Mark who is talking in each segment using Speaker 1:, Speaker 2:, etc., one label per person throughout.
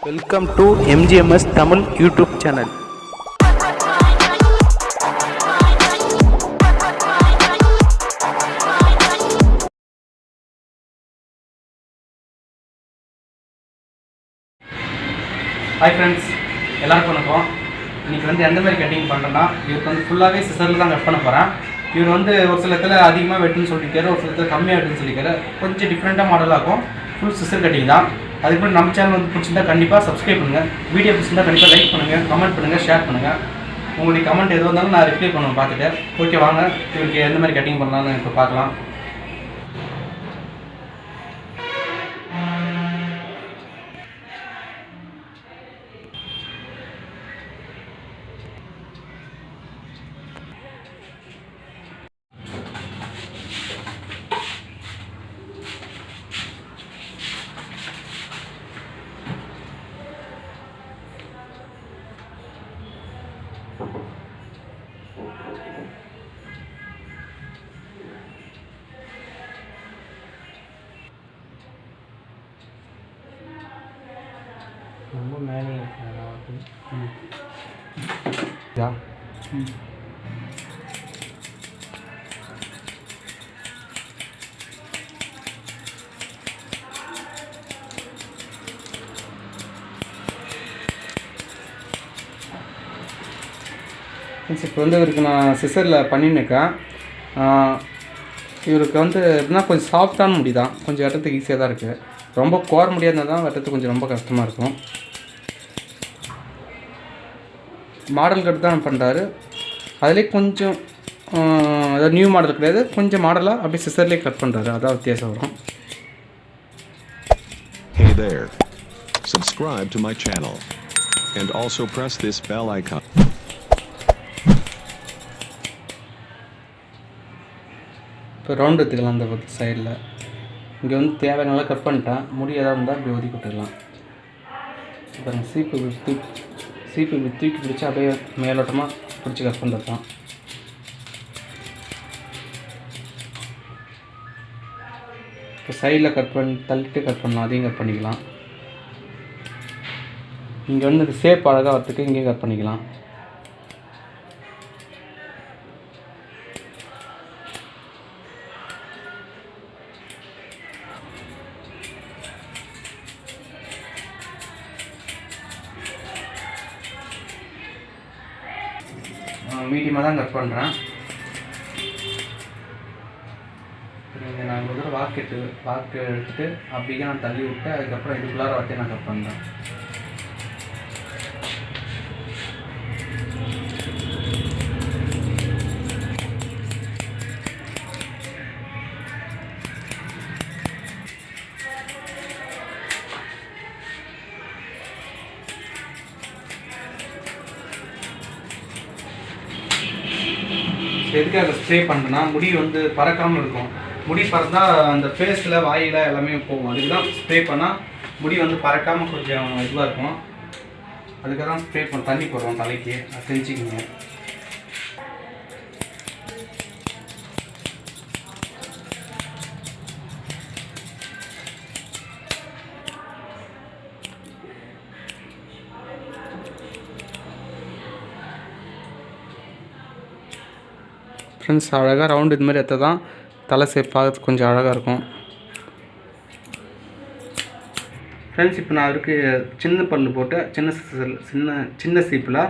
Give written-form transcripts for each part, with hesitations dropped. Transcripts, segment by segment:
Speaker 1: Welcome to MGMS Tamil YouTube channel.
Speaker 2: Hi friends, எல்லாருக்கும் வணக்கம். இன்றைக்கி வந்து எந்த மாதிரி கட்டிங் பண்ணுறேன்னா, இவருக்கு வந்து ஃபுல்லாகவே சிசரில் தான் கட் பண்ண போகிறேன். இவர் வந்து ஒரு சில இடத்துல அதிகமாக வெட்டுன்னு சொல்லியிருக்காரு, ஒரு சில இடத்துல கம்மியாக வெட்டுன்னு சொல்லியிருக்காரு. கொஞ்சம் டிஃப்ரெண்ட்டாக மாடலாகும். ஃபுல் சிசர் கட்டிங் தான். அதுக்கு நம்ம சேனல் வந்து பிடிச்சிருந்தா கண்டிப்பாக சப்ஸ்கிரைப் பண்ணுங்கள். வீடியோ பிடிச்சிருந்தா கண்டிப்பாக லைக் பண்ணுங்கள், கமெண்ட் பண்ணுங்கள், ஷேர் பண்ணுங்கள். உங்களுடைய கமெண்ட் எது வந்தாலும் நான் ரிப்ளை பண்ணுவேன் பார்த்துட்டு. ஓகே, வாங்க இவருக்கு எந்த மாதிரி கட்டிங் பண்ணலாம்னு இப்போ பார்க்கலாம். ரொம்ப மேலே யா இப்போ வந்து இவருக்கு நான் சிசரில் பண்ணின்னுக்கேன். இவருக்கு வந்து எப்படின்னா கொஞ்சம் சாஃப்டான முடி தான், கொஞ்சம் வெட்டுறதுக்கு ஈஸியாக தான் இருக்குது. ரொம்ப கோர முடியாதுனா தான் வெட்டுறதுக்கு கொஞ்சம் ரொம்ப கஷ்டமாக இருக்கும். மாடல் கட் தான் பண்ணுறாரு. அதிலே கொஞ்சம் அதாவது நியூ மாடல் கிடையாது, கொஞ்சம் மாடலாக அப்படியே சிசர்லேயே கட் பண்ணுறாரு. அதான் வித்தியாசம் வரும்.
Speaker 3: Hey there. Subscribe to my channel and also press this bell icon.
Speaker 2: இப்போ ரவுண்ட் எடுத்துக்கலாம். அந்த பக்கம் சைடில் இங்கே வந்து தேவையான கட் பண்ணிட்டேன். முடி எதாவது இருந்தால் அப்படி ஒதுக்கி விட்டுடலாம். அப்புறம் சீப்பு இப்படி தூக்கி பிடிச்சி அப்படியே மேலோட்டமாக பிடிச்சி கட் பண்ணுறது தான். இப்போ சைடில் கட் பண்ணி தள்ளிட்டு கட் பண்ணலாம், அதையும் கட் பண்ணிக்கலாம். இங்கே வந்து இது ஷேப் அழகாக வரத்துக்கு இங்கேயும் கட் பண்ணிக்கலாம். மீடியமாக தான் கட் பண்ணுறேன். நீங்கள் நான் ஒரு தடவை வாக்கு எடுத்துகிட்டு அப்படியே நான் தள்ளி விட்டு அதுக்கப்புறம் இதுக்குள்ளார வாட்டி நான் கட் பண்ணுறேன். எதுக்காக ஸ்ப்ரே பண்ணுறேன்னா, முடி வந்து பறக்காமல் இருக்கும். முடி பறந்தால் அந்த ஃபேஸில் வாயில் எல்லாமே போகும். அதுக்கு தான் ஸ்ப்ரே பண்ணால் முடி வந்து பறக்காமல் கொஞ்சம் இதுவாக இருக்கும். அதுக்காக தான் ஸ்ப்ரே பண்ண தண்ணி போடுறோம் தலைக்கு. அதை செஞ்சுக்கோங்க. ஃப்ரெண்ட்ஸ், அழகாக ரவுண்டு இது மாதிரி எடுத்தால் தான் தலை ஷேப் பார்த்து கொஞ்சம் அழகாக இருக்கும். ஃப்ரெண்ட்ஸ், இப்போ நான் அவருக்கு சின்ன பல்லு போட்டு சின்ன சீப்பில்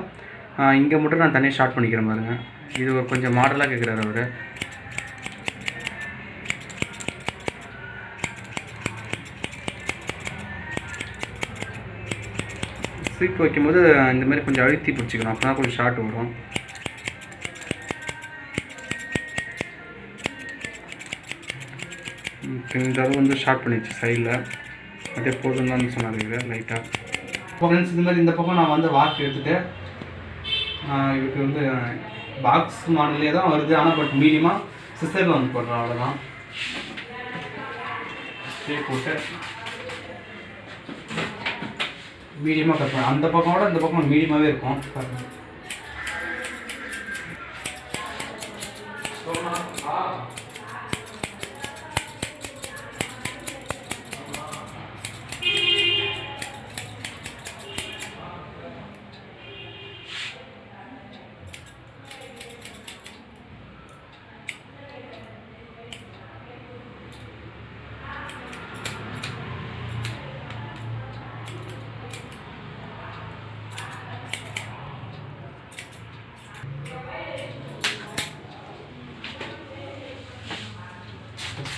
Speaker 2: இங்கே மட்டும் நான் தனியாக ஷார்ட் பண்ணிக்கிறேன் பாருங்க. இது ஒரு கொஞ்சம் மாடலாக கேட்குறாரு அவர். சீப் வைக்கும்போது இந்த மாதிரி கொஞ்சம் அழுத்தி பிடிச்சிக்கணும், அப்போ தான் கொஞ்சம் ஷார்ட் வரும். இந்த அளவு வந்து ஷார்ட் பண்ணிடுச்சு சைடில். அதே போதும் தான் சொன்னார் லைட்டாக. ஃப்ரெண்ட்ஸ், இந்த மாதிரி இந்த பக்கம் நான் வந்து வாக்கு எடுத்துகிட்டு இவருக்கு வந்து பாக்ஸ் மாடல்லே தான் வருது. ஆனால் பட் மீடியமாக சிசரில் வந்து போடுறோம், அவ்வளோதான். ஸ்ப்ரே போட்டு மீடியமாக கட் பண்ண. அந்த பக்கமோட இந்த பக்கம் மீடியமாகவே இருக்கும்.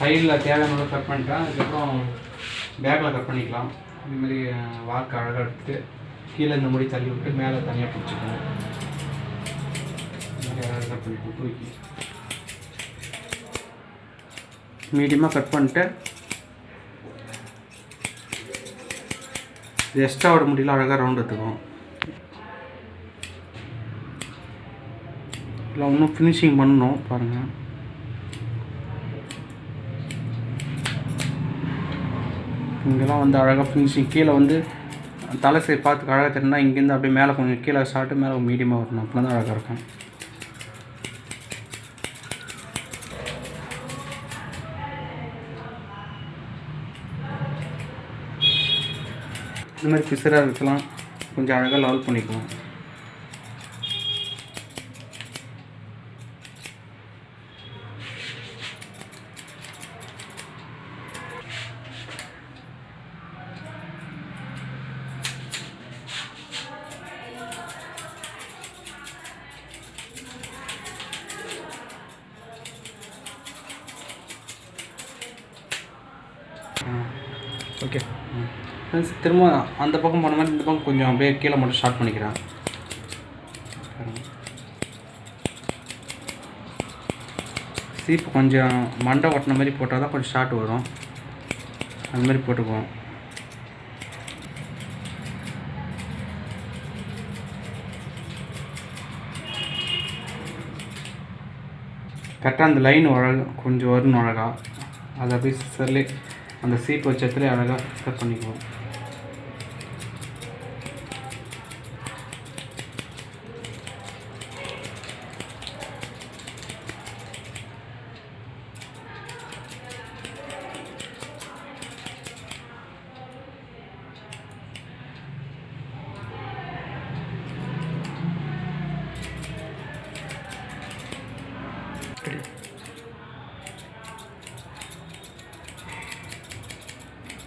Speaker 2: சைடில் தேவையான கட் பண்ணிட்டேன். அதுக்கப்புறம் பேக்கில் கட் பண்ணிக்கலாம். இதுமாரி வாக்கு அழகாக எடுத்துட்டு கீழே இந்த முடி தள்ளி விட்டு மேலே தனியாக பிடிச்சிக்கணும். இந்த மாதிரி அழகாக கட் பண்ணிக்கணும். தூக்கி மீடியமாக கட் பண்ணிட்டு எக்ஸ்ட்ராவோட முடியல அழகாக ரவுண்ட் எடுத்துக்கும். இல்லை இன்னும் ஃபினிஷிங் பண்ணணும் பாருங்கள். இங்கெல்லாம் வந்து அழகாக ஃபினிஷிங் கீழே வந்து தலை சைடு பார்த்துக்க அழகாக தெரியுன்னா இங்கேருந்து அப்படியே மேலே கொஞ்சம் கீழே ஷார்ட்டு மேலே மீடியமாக வரணும். அப்போ தான் அழகாக இருக்கும். இந்த மாதிரி பிசராக இருக்கலாம். கொஞ்சம் அழகாக லெவல் பண்ணிக்கலாம். ஓகே திரும்ப அந்த பக்கம் போன மாதிரி இந்த பக்கம் கொஞ்சம் அப்படியே கீழே மட்டும் ஸ்டார்ட் பண்ணிக்கிறேன். சீப்பு கொஞ்சம் மண்டை ஒட்டின மாதிரி போட்டால் தான் கொஞ்சம் ஷார்ட் வரும். அந்த மாதிரி போட்டுக்குவோம். கரெக்டாக அந்த லைன் அழகாக கொஞ்சம் வரணும். அழகாக அதை அப்படியே சிசர்லே அந்த சீப்பு வச்சத்துலேயே அழகாக கட் பண்ணிக்குவோம்.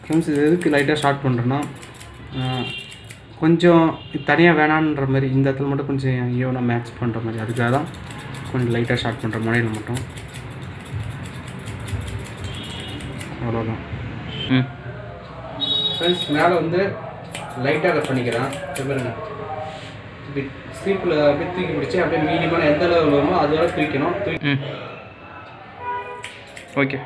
Speaker 2: ஃப்ரெண்ட்ஸ் இது எதுக்கு லைட்டாக ஸ்டார்ட் பண்ணுறேன்னா கொஞ்சம் தனியாக வேணான்ற மாதிரி இந்த இடத்துல மட்டும் கொஞ்சம் ஈவனாக மேட்ச் பண்ணுற மாதிரி அதுக்காக தான் கொஞ்சம் லைட்டாக ஸ்டார்ட் பண்ணுற மழையில் மட்டும். அவ்வளோதான். ஃப்ரெண்ட்ஸ் மேலே வந்து லைட்டாக கட் பண்ணிக்கிறேன். பாருங்க இப்படி ஸ்லீப்பில் அப்படியே தூக்கி பிடிச்சி அப்படியே மீடியமான எந்த அளவு வருமோ அதோட தூக்கணும். ஓகே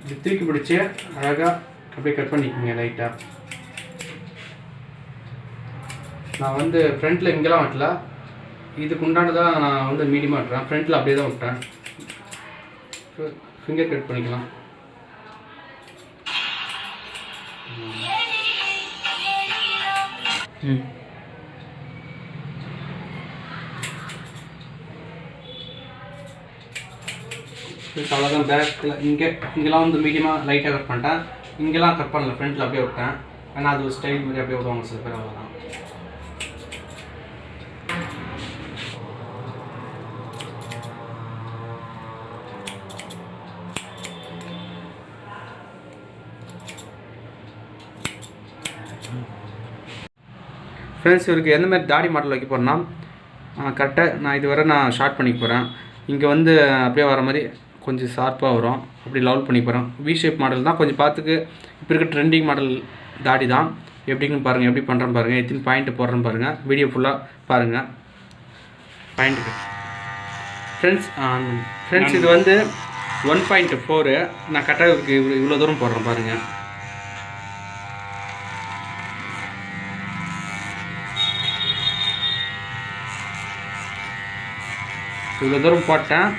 Speaker 2: இப்படி தூக்கி பிடிச்சி அழகாக அப்படியே கட் பண்ணிக்கோங்க லைட்டாக. நான் வந்து ஃப்ரண்ட்டில் இங்கெல்லாம் வெட்டல, இதுக்கு உண்டானதான் நான் வந்து மீடியமாக வெட்டுறேன். ஃப்ரண்ட்டில் அப்படியே தான் விட்டேன். ஃபிங்கர் கட் பண்ணிக்கலாம். அவ்வளோதான். பேக்கில் இங்கெல்லாம் வந்து மீடியமாக லைட்டாக கட் பண்ணிட்டேன். இங்கெல்லாம் கட் பண்ணல, ஃப்ரண்ட்டில் அப்படியே விட்டேன். ஆனால் அது ஒரு ஸ்டைல் மாதிரி அப்படியே விடுவாங்க சில பேர். அவ்வளோதான். ஃப்ரெண்ட்ஸ் இவருக்கு எந்த மாதிரி தாடி மாடல் வைக்க போகிறேன்னா கரெக்டாக நான் இதுவரை நான் ஷார்ட் பண்ணிக்க போகிறேன். இங்கே வந்து அப்படியே வர மாதிரி கொஞ்சம் ஷார்ப்பாக வரும். அப்படி லெவல் பண்ணி போகிறேன். வி ஷேப் மாடல் தான். கொஞ்சம் பார்த்துக்கு இப்போ இருக்க ட்ரெண்டிங் மாடல் தாடி தான். எப்படின்னு பாருங்கள், எப்படி பண்ணுறேன்னு பாருங்கள், எத்தனை பாயிண்ட்டு போடுறேன்னு பாருங்கள். வீடியோ ஃபுல்லாக பாருங்கள். பாயிண்ட்டுக்கு ஃப்ரெண்ட்ஸ் இது வந்து 1.4. நான் கரெக்டாக இருக்கு இவ்வளோ தூரம் போடுறேன் பாருங்கள். இவ்வளோ தூரம் போட்டேன்.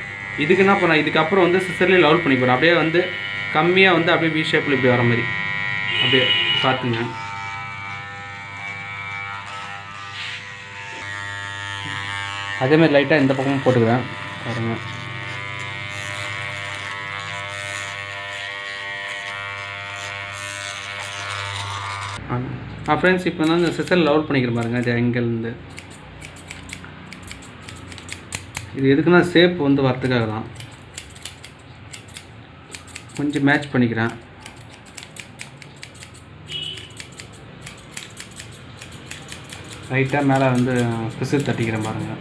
Speaker 2: இதுக்கு என்ன பண்ணேன், இதுக்கப்புறம் வந்து சிசர்லேயே லெவல் பண்ணி போகிறேன். அப்படியே வந்து கம்மியாக வந்து அப்படியே வி ஷேப்பில் இப்படி வர மாதிரி அப்படியே பார்த்துங்க. அதேமாதிரி லைட்டாக இந்த பக்கமும் போட்டுக்கிறேன் பாருங்க. ஃப்ரெண்ட்ஸ் இப்போ வந்து சிசர் லெவல் பண்ணிக்கிறேன் பாருங்கள். அது எங்கேருந்து இது எதுக்குன்னா ஷேப் வந்து வரத்துக்காக தான். கொஞ்சம் மேட்ச் பண்ணிக்கிறேன். லைட்டாக மேலே வந்து பிசில் தட்டிக்கிறேன் பாருங்கள்.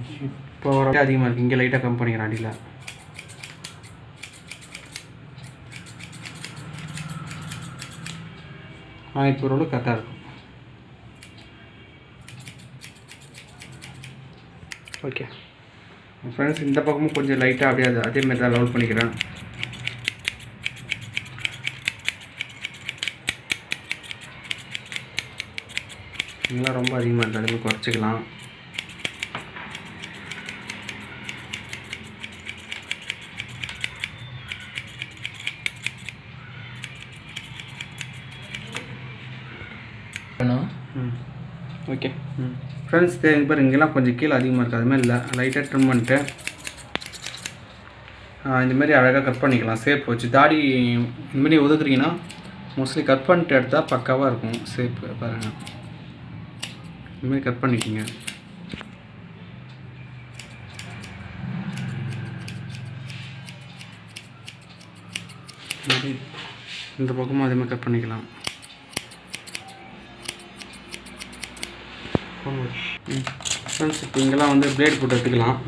Speaker 2: இப்போ ஓரளவுக்கு அதிகமாக இருக்குது. இங்கே லைட்டாக கம்மி பண்ணிக்கிறேன் அடியில். இப்போ ஓரளவுக்கு கரெக்டாக இருக்கும். ஓகே ஃப்ரெண்ட்ஸ், இந்த பக்கமும் கொஞ்சம் லைட்டாக அப்படியே அதேமாதிரி தான் லெவல் பண்ணிக்கிறேன். இதெல்லாம் ரொம்ப அதிகமாக இருக்குது, அதுமாதிரி குறைச்சிக்கலாம். ஓகே ஃப்ரெண்ட்ஸ், எங்கள் பேர் இங்கெல்லாம் கொஞ்சம் கீழே அதிகமாக இருக்குது, அதுமாதிரி இல்லை. லைட்டாக ட்ரிம் பண்ணிட்டு இந்தமாரி அழகாக கட் பண்ணிக்கலாம். ஷேப் வச்சு தாடி இந்தமாரி ஒதுக்குறீங்கன்னா மோஸ்ட்லி கட் பண்ணிட்டு எடுத்தால் பக்காவாக இருக்கும். ஷேப்பு பாருங்கள், இந்தமாரி கட் பண்ணிக்கிங்க. இந்த பக்கமும் அதேமாதிரி கட் பண்ணிக்கலாம். ஃப்ரெண்ட்ஸ், இப்போ இங்கெல்லாம் வந்து பிளேட் போட்டு எடுத்துக்கலாம்.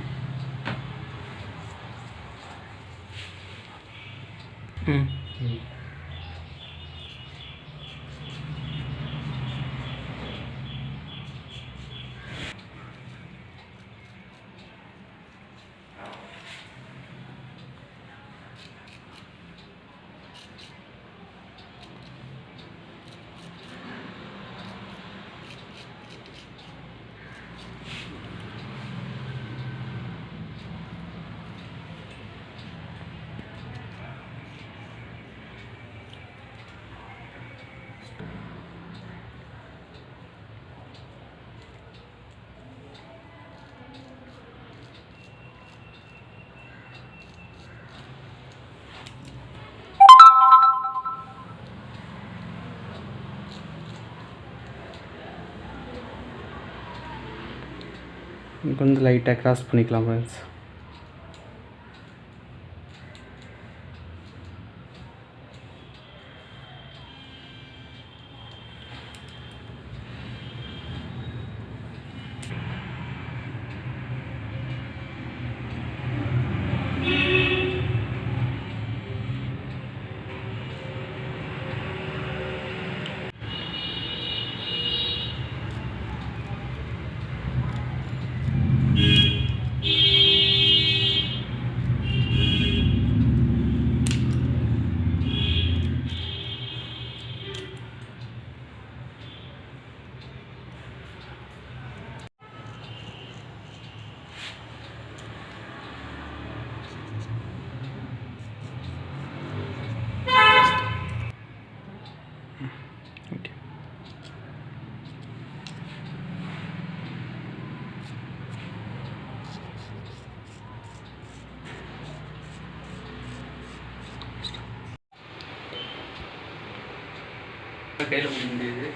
Speaker 2: இப்போ வந்து லைட்டாக கிராஸ் பண்ணிக்கலாம் ஃப்ரெண்ட்ஸ். ஓகே கையில் முடிய முடியுது.